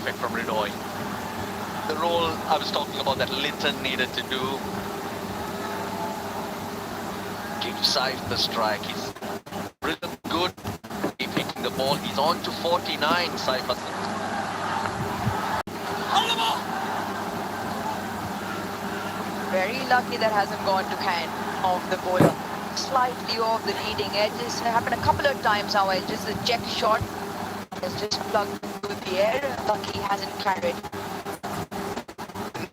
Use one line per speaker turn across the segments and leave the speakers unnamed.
perfect from Ridoy. The role I was talking about that Linton needed to do. Give Saif the strike. He's rhythm good. Keep hitting the ball. He's on to 49, Saif Hassan.
Very lucky that hasn't gone to hand of the bowler. Slightly off the leading edge. It's happened a couple of times now. Just a check shot has just plugged through the air. Lucky hasn't carried.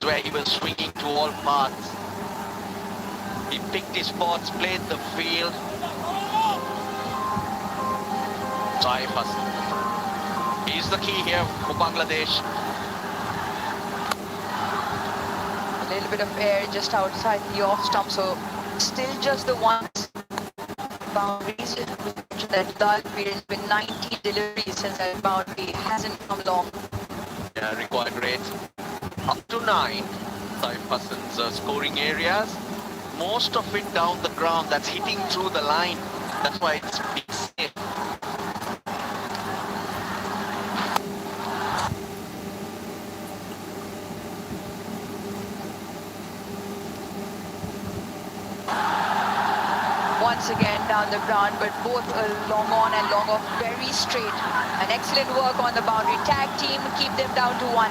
Where he was swinging to all parts. He picked his spots, played the field. Saif Hassan. He's the key here for Bangladesh.
A little bit of air just outside the off stump, so still just the one boundaries. That dull period has been 90 deliveries since that boundary hasn't come long.
Yeah, required rate up to 9. Saif Hassan's scoring areas. Most of it down the ground, that's hitting through the line. That's why it's being safe.
Once again down the ground, but both long on and long off, very straight. An excellent work on the boundary. Tag team, keep them down to 1.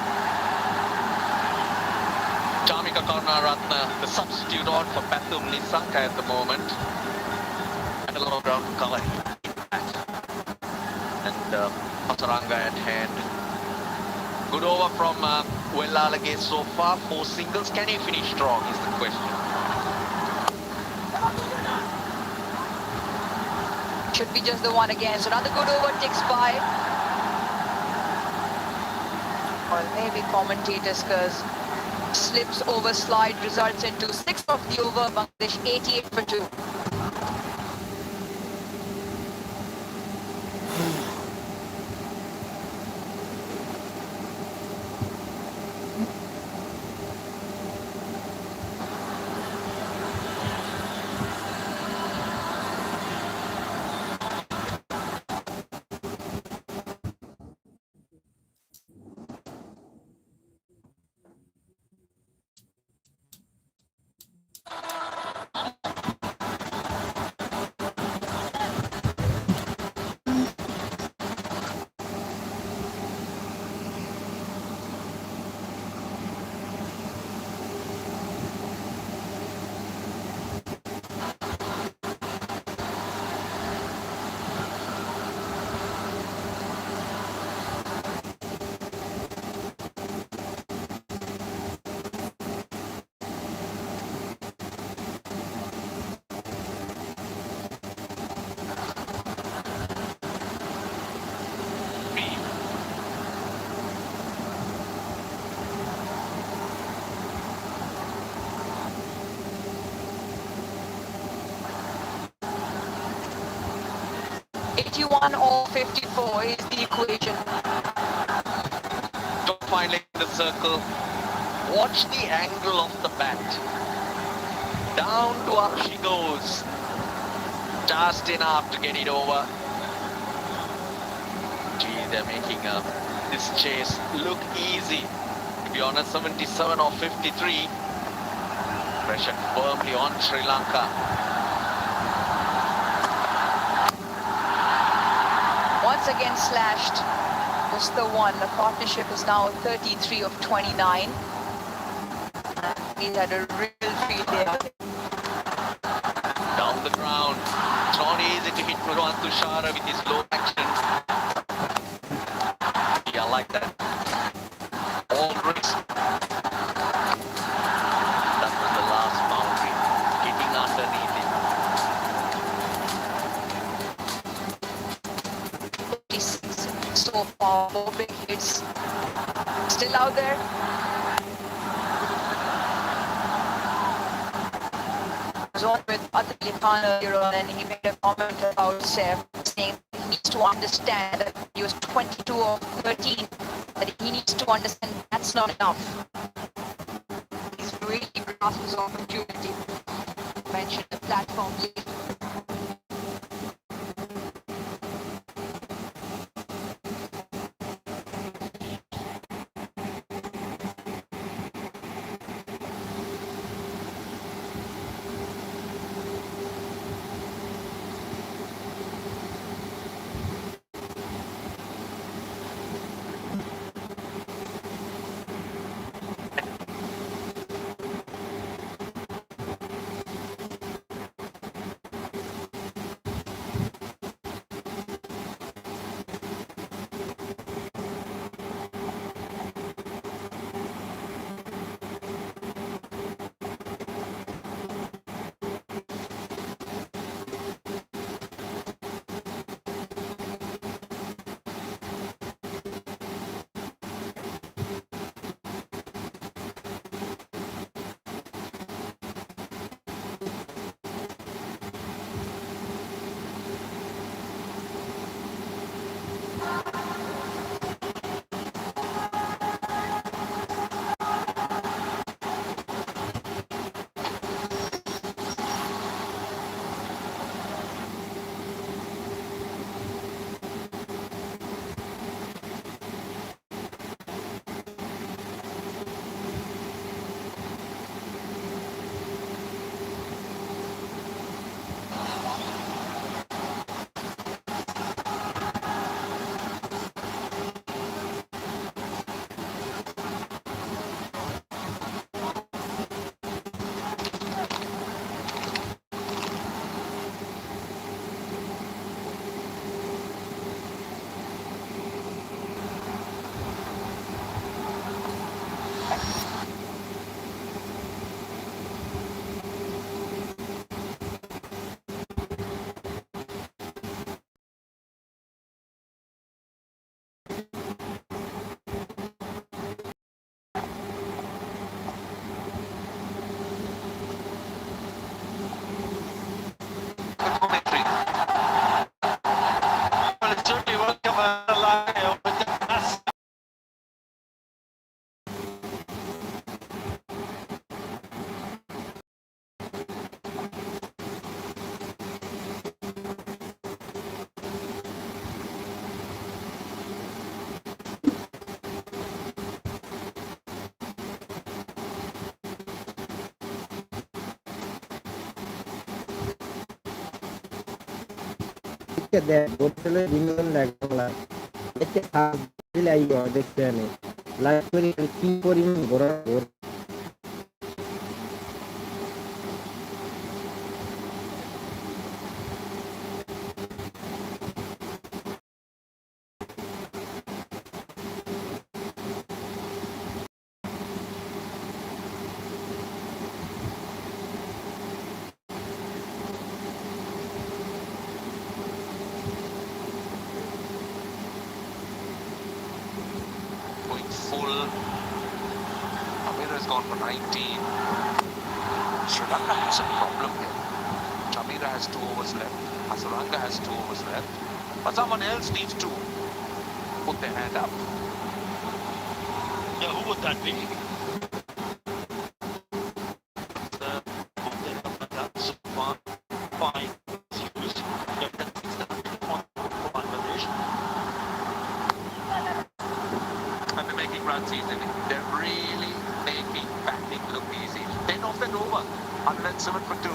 Chamika Karunaratne, the substitute on for Pathum Nissanka at the moment. And a lot of ground to cover. And Pasaranga at hand. Good over from Wellalage so far. 4 singles. Can he finish strong is the question.
Should be just the one again. So another good over ticks by. Or maybe commentators, because slips over slide results into 6 of the over. Bangladesh 88 for 2. Or 54 is the equation.
Finally in the circle. Watch the angle of the bat. Down to up she goes. Just enough to get it over. Gee, they're making this chase look easy. To be honest, 77 or 53. Pressure firmly on Sri Lanka.
Once again slashed, just the one. The partnership is now 33 of 29. He's had a real field there.
Down the ground. It's not easy to hit Murwan Tushara with his low action. Yeah, I like that. All risk. That was the last boundary. Hitting underneath it.
So far, 4 big hits still out there. I was on with Atul Khan earlier on, and he made a comment about Saif, saying he needs to understand that he was 22 or 13, that he needs to understand that's not enough. He's really grasped his opportunity. Mentioned the platform lead.
দেখ বরিশালের বিনোদন দেখ বাংলা এতে search দিলে আইব দেখতে আনে live করে কি পরিমাণ ঘোরা ঘোর
Going full. Amira has gone for 19. Sri Lanka has a problem here. Amira has 2 overs left. Hasaranga has 2 overs left. But someone else needs to put their hand up.
Yeah, who would that be? That's fine. Bangladesh.
And they're making runs easily. They're really making batting look easy. 10 off that over. 107 for 2.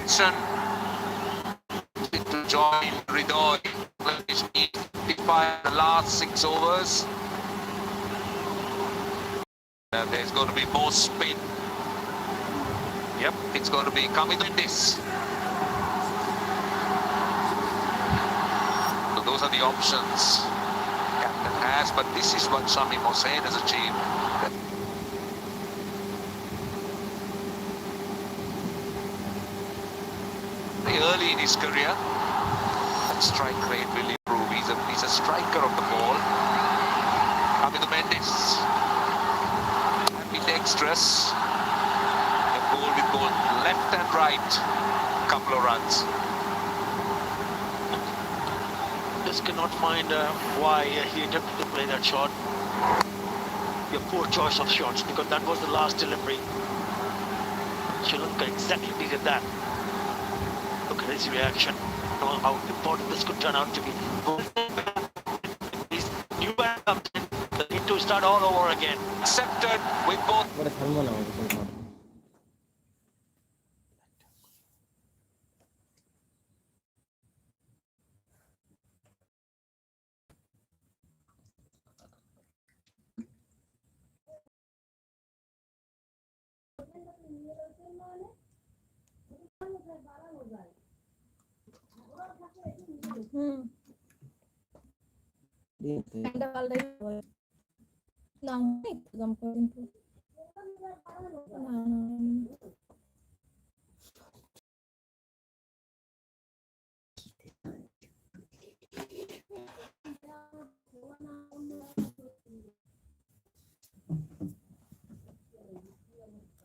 Johnson to join Ridoy. 55 the last 6 overs. There's going to be more spin. Yep, it's going to be Kamidundis. So those are the options captain has, but this is what Shamim Hossain has achieved. Very early in his career, that strike rate will improve. He's a striker of the ball. Hamidu Mendes, ambidextrous. The ball with both left and right, couple of runs.
Just cannot find why he attempted to play that shot. Your poor choice of shots, because that was the last delivery. Sri Lanka exactly needed that. Look at his reaction. Know how important this could turn out to be. These new batter comes in, they need to start all over again.
Accepted with both.
পরে থামবো না আমাদের সঙ্গে।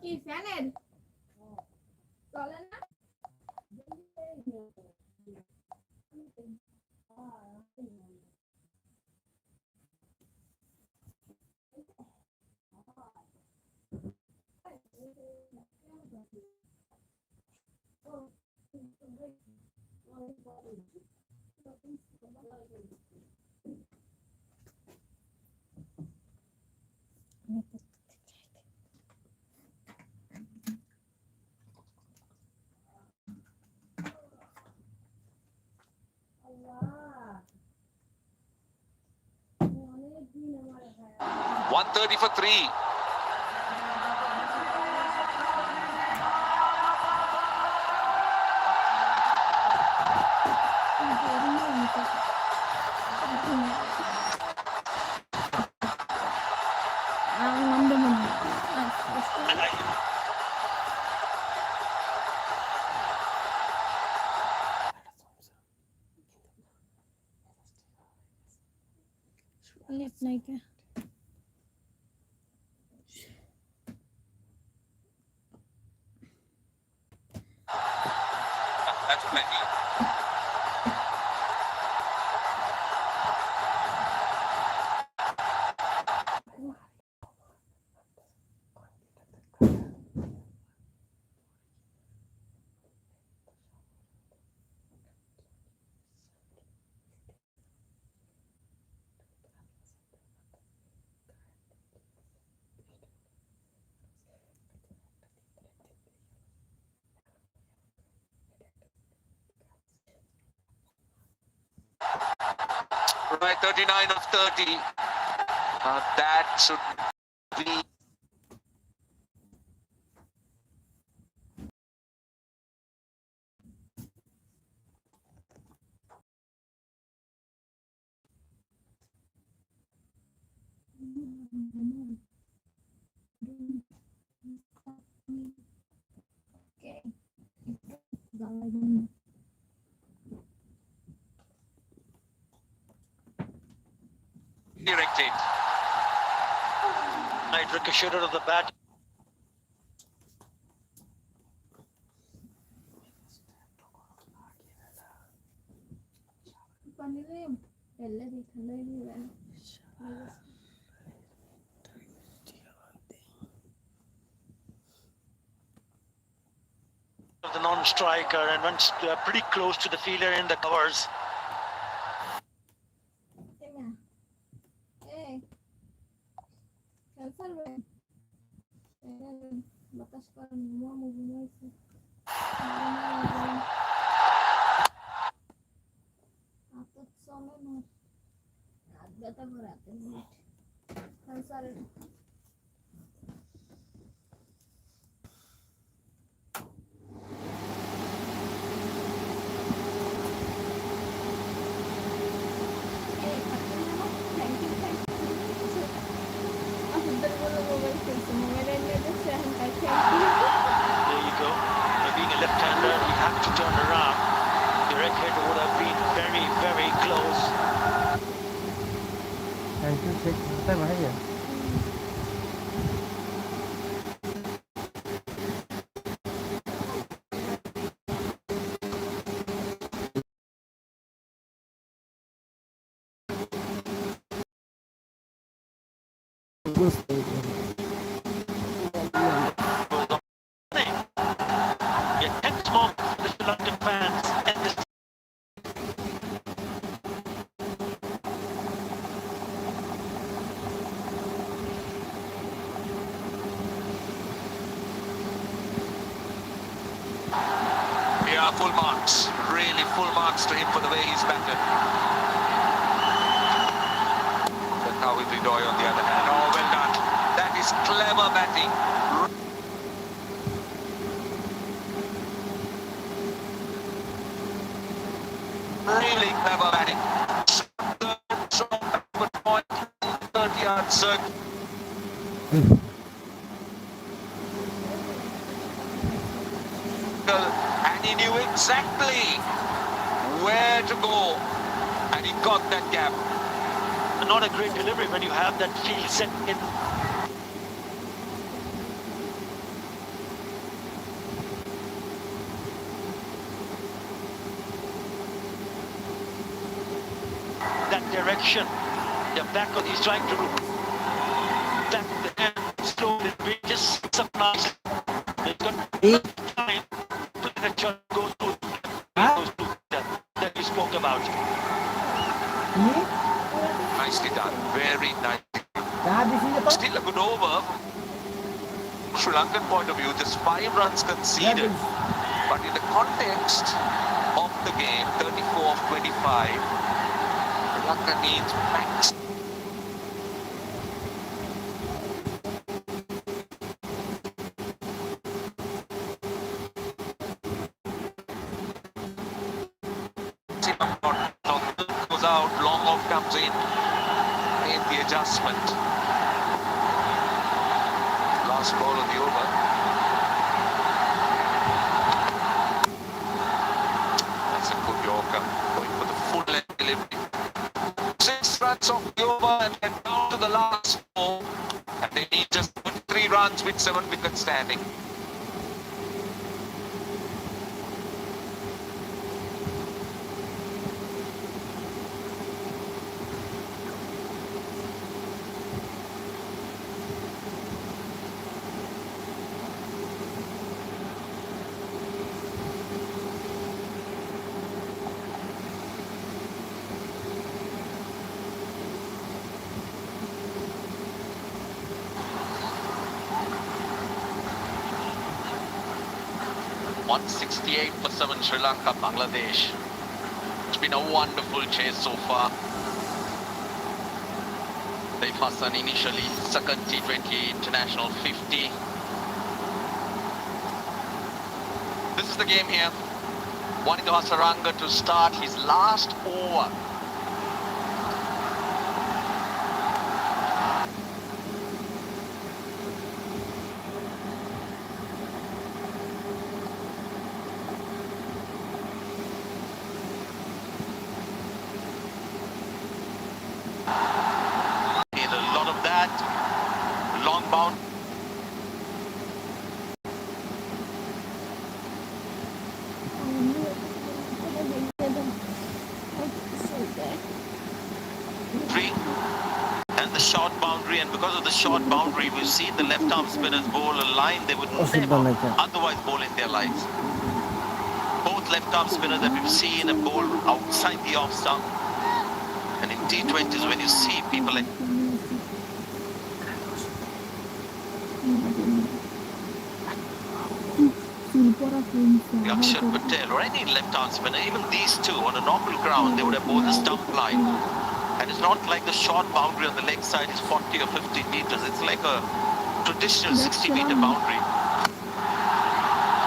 কি ফ্যানের চলে না অনেক দিন আমার
130 for 3.
And I,
নেট নাই কে
That's plenty. Right, 39 of 30. That should be.
Okay
Directed.
I ricocheted of the bat.
പണില് എല്ലാം തീക്കണ്ട
Of the non-striker and went pretty close to the fielder in the covers.
Cancer বাতাস করেন ঘুমাইছে हातात सोनं आता घरात चालेल.
There you go. Being a left-hander, you have to turn around. Direct hit would have been very, very close.
Thank you check करता है भाई
Yeah, thanks more for the Sri Lankan fans and the
Yeah, full marks. Really full marks to him for the way he's batted. But now with Ridoy on the other hand. Oh, well done. That is clever batting. Really clever batting. Short point, 30-yard circle. And he knew exactly where to go. And he got that gap.
not a great delivery when you have that field set in. That direction. The back of he's trying to back the hand slowly. Just surprise. They've got time to let the shot go through. Goes through that you spoke about.
Nicely done. Very nice.
कहाँ दिसी ये तो
Still a good over. From Sri Lankan point of view, just 5 runs conceded. But in the context of the game, 34 of 25, Sri Lanka needs max. Goes out, long off comes in, made the adjustment. Last ball of the over. That's a good Yorker, going for the full length delivery. 6 runs off the over and then down to the last 4. And they need just 3 runs with 7 wickets standing. .168 for 7 Sri Lanka, Bangladesh. It's been a wonderful chase so far. Saif Hassan initially second T20 international 50. This is the game here. Wanito Hasaranga to start his last over. Need a lot of that. Long bound. Three. And the short boundary, and because of the short boundary, we've seen the left arm spinners bowl a line they would never otherwise bowl in their lives. Both left arm spinners that we've seen a bowl outside the off stump. And in T20s, when you see people like Yakshar Patel or any left-arm spinner, even these two on a normal ground, they would have bowled the stump line. And it's not like the short boundary on the leg side is 40 or 50 meters. It's like a traditional 60-meter boundary.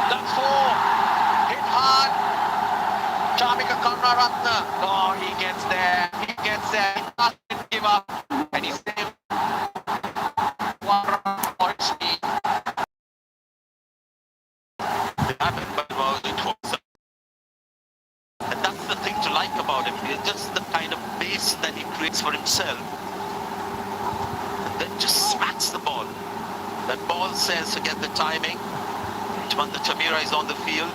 That's four. Hit hard. Charmika Karunaratne. Oh, he gets there. He gets there. He doesn't give up. And he's saved 1 run point speed. And that's the thing to like about him. It's just the kind of pace that he creates for himself. And then just smacks the ball. That ball says to get the timing. Chmanda Chamira is on the field.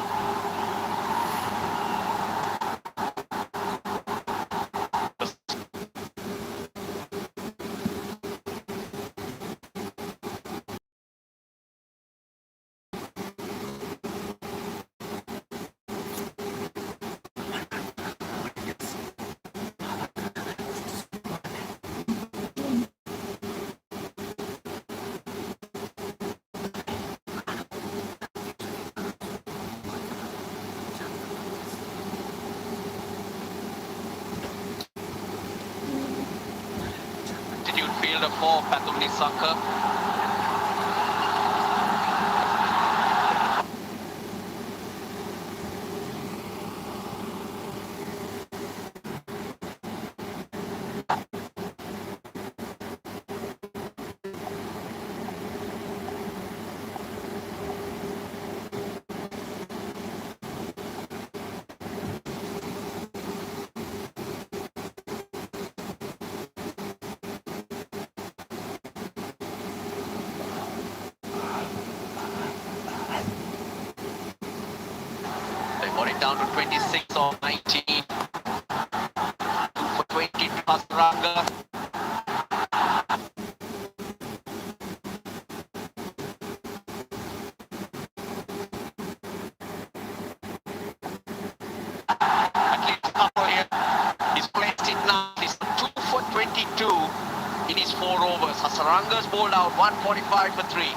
Fielder for Pathumni Saka. Got it down to 26 or 19. 2 for 20 to Hasaranga. At least a couple here. He's placed it now. He's 2 for 22 in his 4 overs. Hasaranga's bowled out 145 for 3.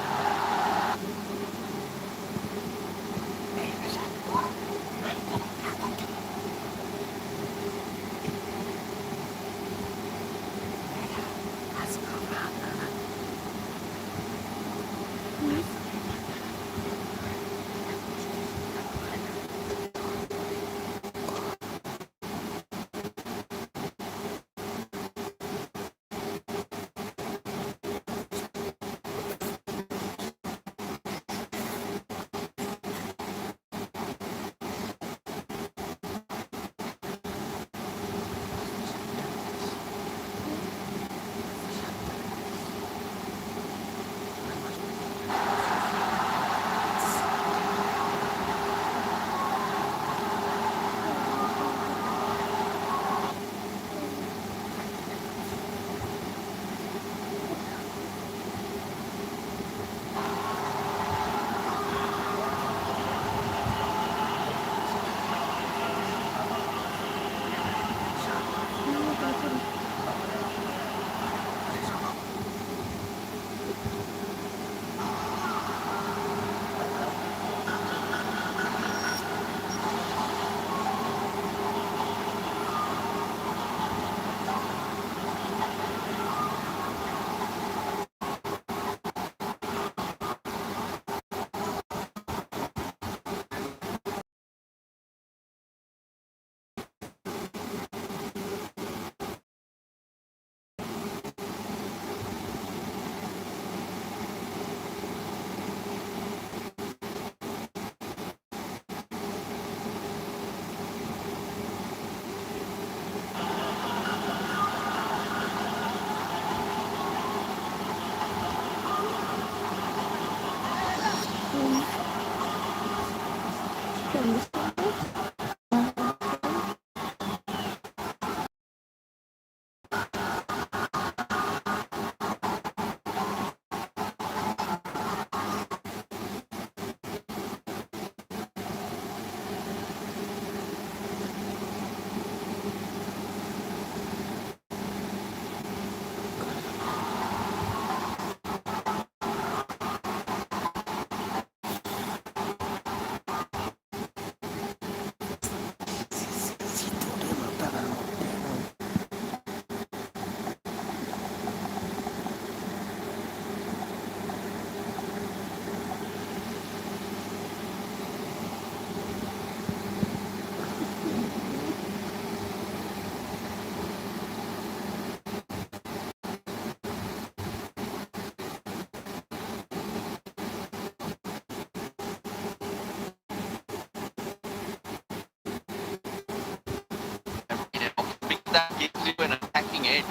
that gives you an attacking edge.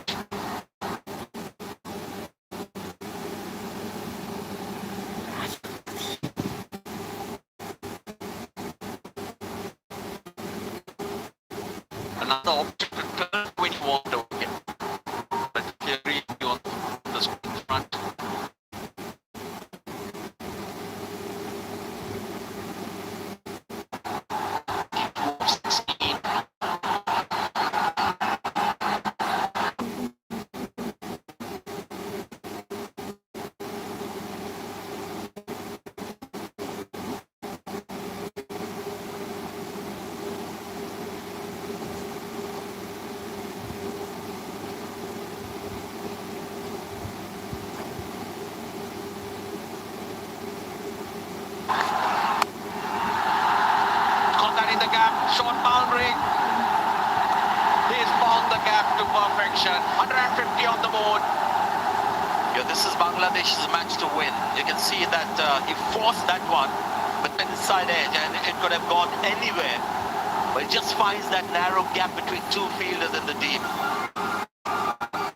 Another option to turn when you want to win. But if you really want the screen front. Move 16. Got that in the gap, short boundary. He's found the gap to perfection. 150 on the board. Yeah, this is Bangladesh's match to win. You can see that he forced that one, but then inside edge, and it could have gone anywhere. But he just finds that narrow gap between two fielders in the deep.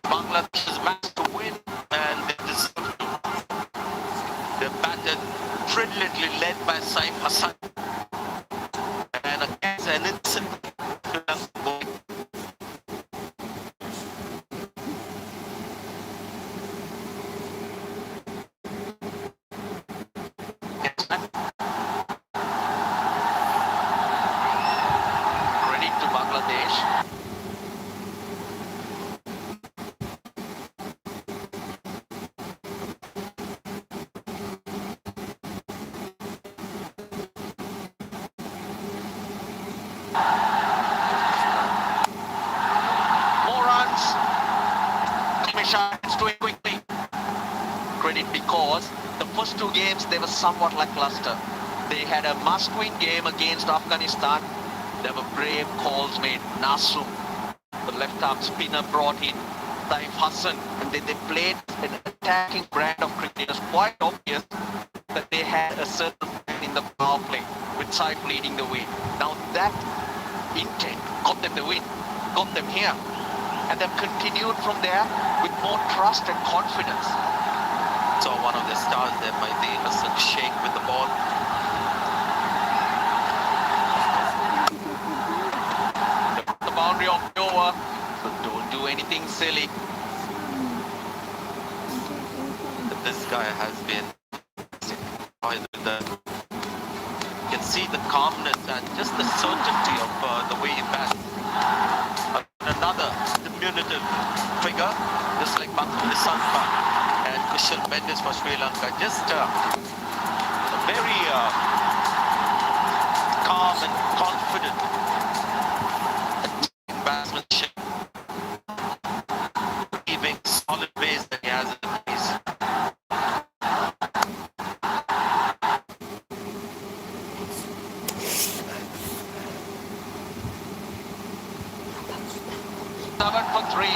Bangladesh's match to win, and they deserve to. They're battered brilliantly, led by Saif Hassan. And against an innocent boy. Credit to Bangladesh. More runs. Misha is doing quickly. Credit because the first two games they were somewhat lackluster. They had a must-win game against Afghanistan. There were brave calls made. Nasum, the left-arm spinner, brought in Saif Hassan, and they played an attacking brand of cricket. It was quite obvious that they had a certain plan in the power play, with Saif leading the way. Now that intent got them the win, got them here, and they've continued from there with more trust and confidence. So one of the stars there might be Hassan Sheikh with the ball. The boundary of the over, so don't do anything silly. But this guy has been with the, you can see the calmness and just the certainty of the way he bats. Another diminutive figure, just like Bangladesh Sanfa and Kushal Mendes for Sri Lanka. Just a very calm and confident batsmanship, keeping solid base that he has in the base. Seven for 3.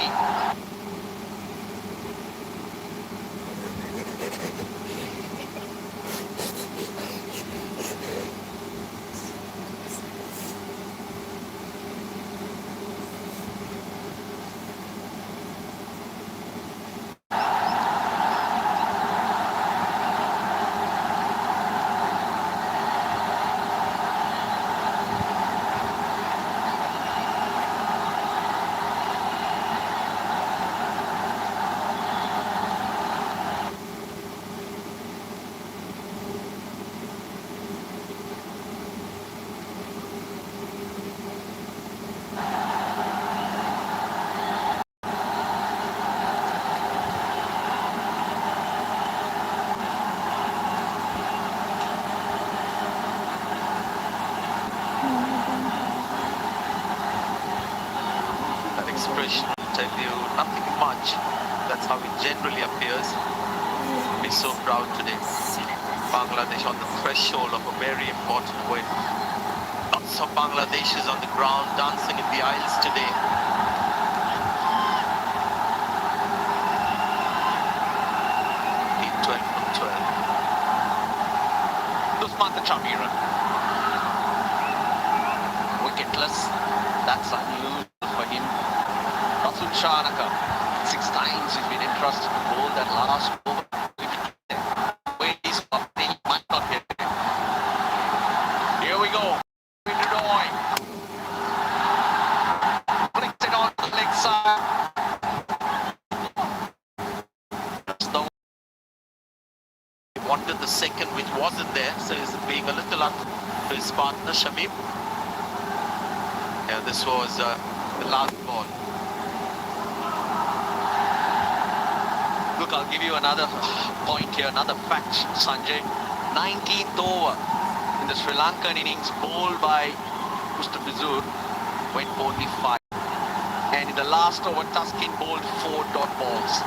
That expression will tell you nothing much. That's how it generally appears. We're so proud today. Bangladesh on the threshold of a very important win. Lots of Bangladeshis on the ground dancing in the aisles today. Team 12 from 12. Dusman Chamira. Wicketless. That's unusual for him. Last over. Wait, he's he might not get it. Here we go. Binodana. Flicks it on the leg side. That's the he wanted the second, which wasn't there, so he's being a little unfair to his partner, Shamim. Yeah, this was the last ball. Look, I'll give you another point here, another fact, Sanjay. 19th over in the Sri Lankan innings, bowled by Mr. Bizur, went only 5. And in the last over, Taskin bowled 4 dot balls.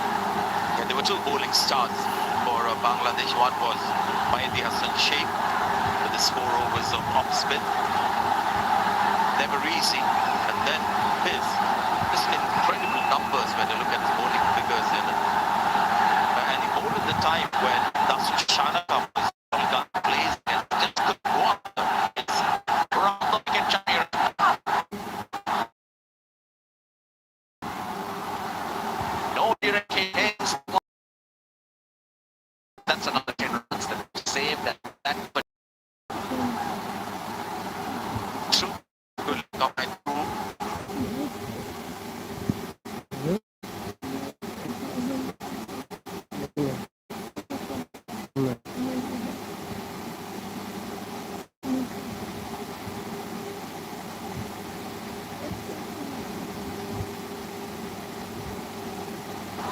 Yeah, there were 2 bowling stars for Bangladesh. One was Mahdi Hassan Sheikh with his 4 overs of off spin. Never easy. And then his just incredible numbers when you look at the bowling figures in it. And he bowled at the time when Dasu Shanaka was plays and just couldn't go up. It's
Around the wicket, Jamir. No direct hits. That's another 10 runs that saved that. But true.
good comment.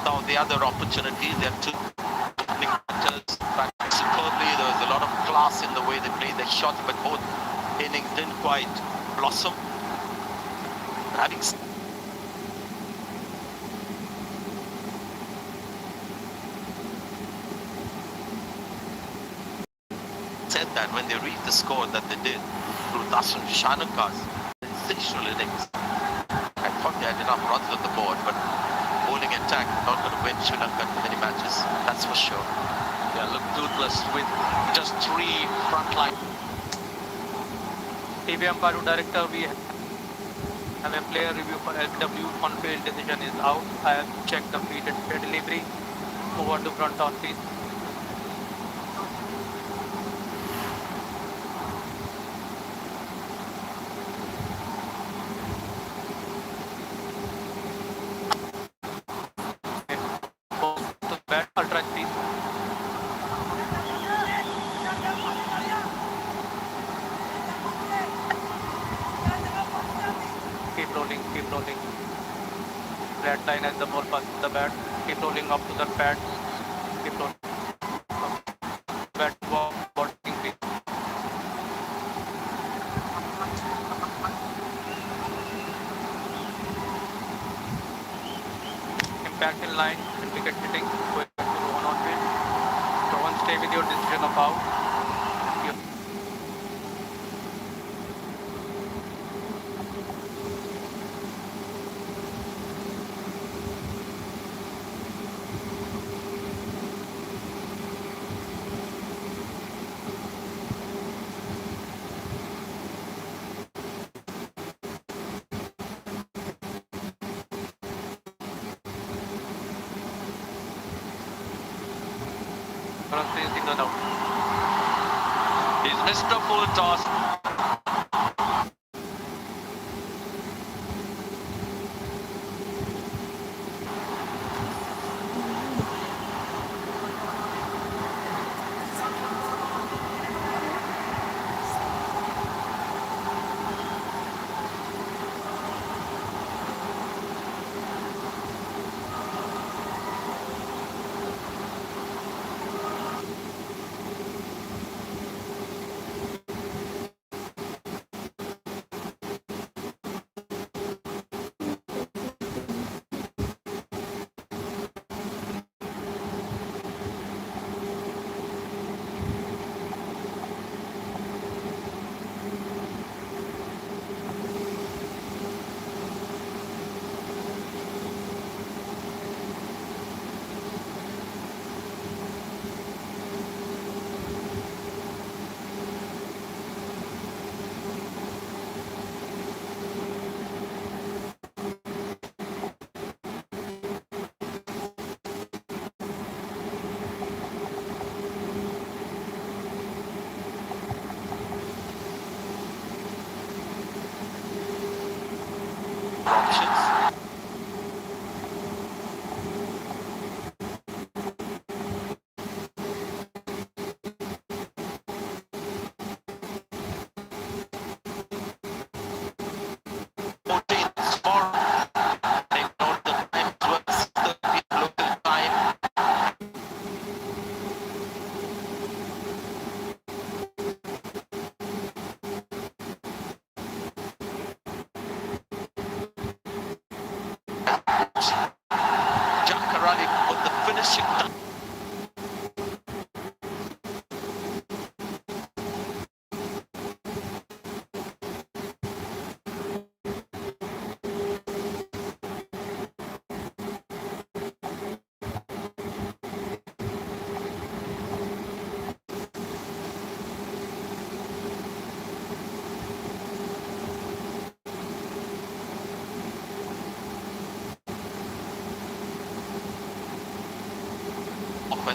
Now the other opportunities, there are 2 opening batters batting superbly. There was a lot of class in the way they played their shots, but both innings didn't quite blossom. But having said that, when they reached the score that they did through Dasun Shanaka's sensational innings, I thought they had enough runs on the board, but bowling attack not going to win Sri Lanka too many matches, that's for sure.
they look toothless with just 3 front line.
TV Umpire Director, we have a player review for LBW. On field decision is out. I have checked the feed and delivery. Over to front on please. To the bat, ultra please. Keep rolling, keep rolling. Red line as the ball passes the bat. Keep rolling up to the pad. Keep rolling. Bat walk, botting please. Impact in line and wicket hitting. Going back to Rohan on field. Rohan, stay with your decision of out. Rohan, please signal out.
He's missed a full toss.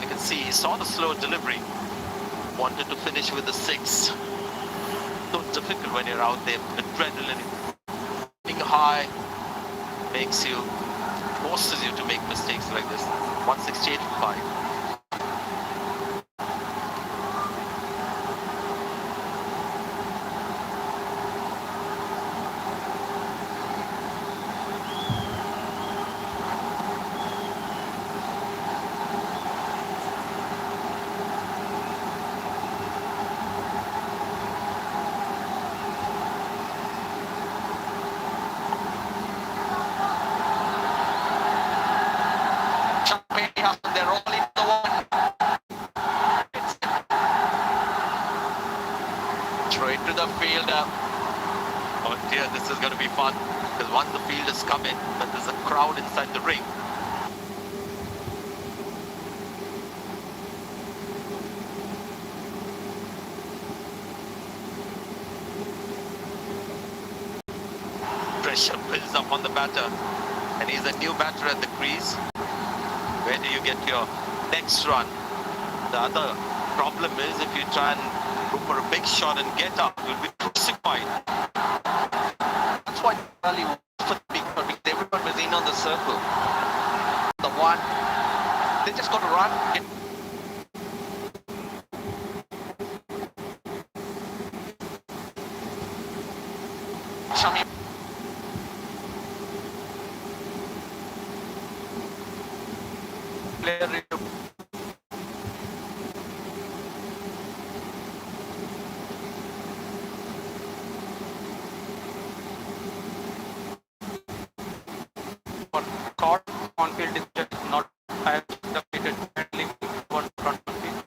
and you can see he saw the slow delivery. Wanted to finish with the 6. So difficult when you're out there. Adrenaline running high forces you to make mistakes like this. 168.5.
They're all in the one. Straight to the fielder.
Oh dear, this is going to be fun. Because once the fielders come in, but there's a crowd inside the ring. Pressure builds up on the batter. And he's a new batter at the crease. Where do you get your next run? The other problem is if you try and go for a big shot and get up, you'll be crucified.
That's why Ali went for the big shot, because everyone was in on the circle. The one, they just got to run. Shami. Player into
caught on field is just not as completed handling for front on field.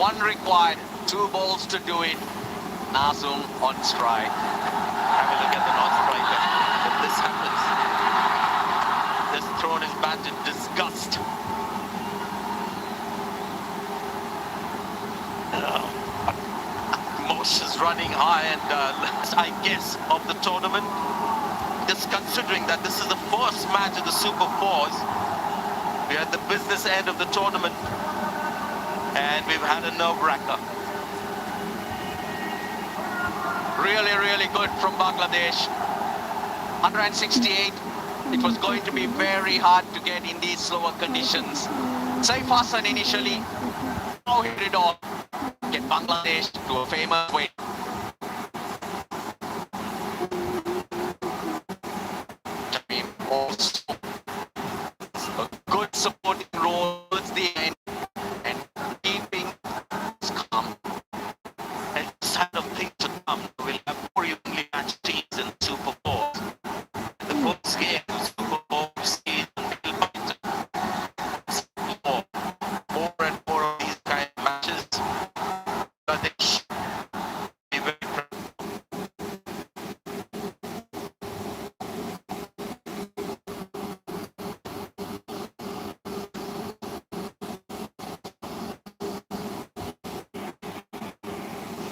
one required, 2 balls to do it. Nazum on strike.
Have a look at the non-striker. If this happens, just thrown his bat in disgust. Mosh is running high and last, I guess, of the tournament. Just considering that this is the first match of the Super Fours. We're at the business end of the tournament. And we've had a nerve-wracker.
Really, really good from Bangladesh. 168. It was going to be very hard to get in these slower conditions. Saif Hassan initially. Now hit it all. Get Bangladesh to a famous win. Also, a good support